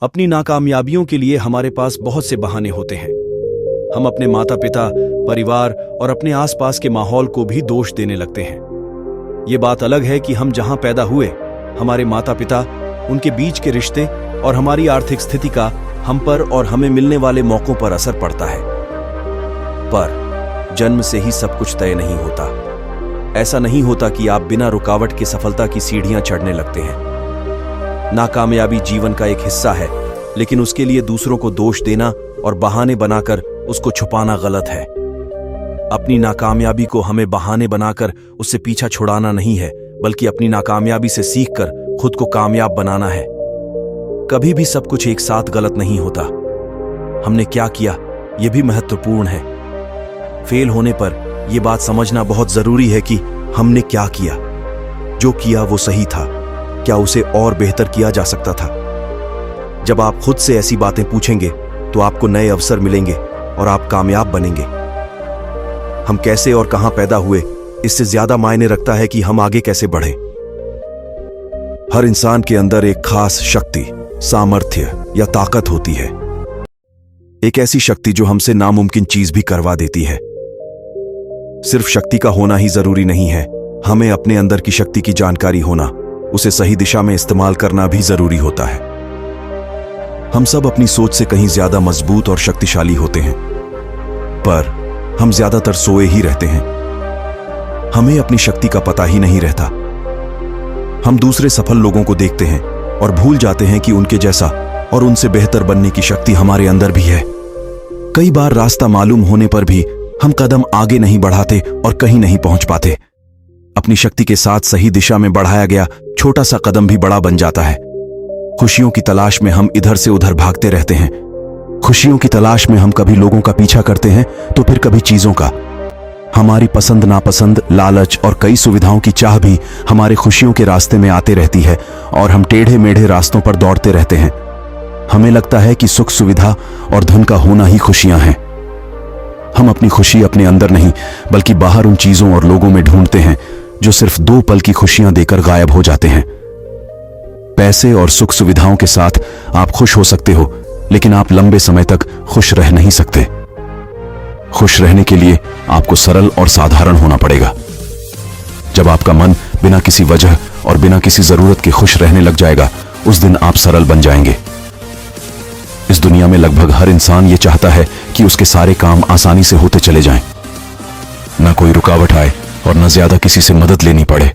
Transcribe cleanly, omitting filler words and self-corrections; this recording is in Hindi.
अपनी नाकामयाबियों के लिए हमारे पास बहुत से बहाने होते हैं। हम अपने माता पिता, परिवार और अपने आसपास के माहौल को भी दोष देने लगते हैं। ये बात अलग है कि हम जहां पैदा हुए, हमारे माता पिता, उनके बीच के रिश्ते और हमारी आर्थिक स्थिति का हम पर और हमें मिलने वाले मौकों पर असर पड़ता है। पर जन्म से ही सब कुछ तय नहीं होता। ऐसा नहीं होता कि आप बिना रुकावट के सफलता की सीढ़ियां चढ़ने लगते हैं। नाकामयाबी जीवन का एक हिस्सा है, लेकिन उसके लिए दूसरों को दोष देना और बहाने बनाकर उसको छुपाना गलत है। अपनी नाकामयाबी को हमें बहाने बनाकर उससे पीछा छुड़ाना नहीं है, बल्कि अपनी नाकामयाबी से सीखकर खुद को कामयाब बनाना है। कभी भी सब कुछ एक साथ गलत नहीं होता। हमने क्या किया, यह भी महत्वपूर्ण है। फेल होने पर यह बात समझना बहुत जरूरी है कि हमने क्या किया। जो किया वो सही था, क्या उसे और बेहतर किया जा सकता था? जब आप खुद से ऐसी बातें पूछेंगे तो आपको नए अवसर मिलेंगे और आप कामयाब बनेंगे। हम कैसे और कहां पैदा हुए, इससे ज्यादा मायने रखता है कि हम आगे कैसे बढ़े। हर इंसान के अंदर एक खास शक्ति, सामर्थ्य या ताकत होती है। एक ऐसी शक्ति जो हमसे नामुमकिन चीज भी करवा देती है। सिर्फ शक्ति का होना ही जरूरी नहीं है, हमें अपने अंदर की शक्ति की जानकारी होना, उसे सही दिशा में इस्तेमाल करना भी जरूरी होता है। हम सब अपनी सोच से कहीं ज्यादा मजबूत और शक्तिशाली होते हैं, पर हम ज्यादातर सोए ही रहते हैं। हमें अपनी शक्ति का पता ही नहीं रहता। हम दूसरे सफल लोगों को देखते हैं और भूल जाते हैं कि उनके जैसा और उनसे बेहतर बनने की शक्ति हमारे अंदर भी है। कई बार रास्ता मालूम होने पर भी हम कदम आगे नहीं बढ़ाते और कहीं नहीं पहुंच पाते। अपनी शक्ति के साथ सही दिशा में बढ़ाया गया छोटा सा कदम भी बड़ा बन जाता है। खुशियों की तलाश में हम इधर से उधर भागते रहते हैं। खुशियों की तलाश में हम कभी लोगों का पीछा करते हैं तो फिर कभी चीजों का। हमारी पसंद नापसंद, लालच और कई सुविधाओं की चाह भी हमारे खुशियों के रास्ते में आते रहती है और हम टेढ़े मेढ़े रास्तों पर दौड़ते रहते हैं। हमें लगता है कि सुख, सुविधा और धन का होना ही खुशियां हैं। हम अपनी खुशी अपने अंदर नहीं बल्कि बाहर उन चीजों और लोगों में ढूंढते हैं जो सिर्फ 2 पल की खुशियां देकर गायब हो जाते हैं। पैसे और सुख सुविधाओं के साथ आप खुश हो सकते हो, लेकिन आप लंबे समय तक खुश रह नहीं सकते। खुश रहने के लिए आपको सरल और साधारण होना पड़ेगा। जब आपका मन बिना किसी वजह और बिना किसी जरूरत के खुश रहने लग जाएगा, उस दिन आप सरल बन जाएंगे। इस दुनिया में लगभग हर इंसान ये चाहता है कि उसके सारे काम आसानी से होते चले जाएं, न कोई रुकावट आए और न ज्यादा किसी से मदद लेनी पड़े।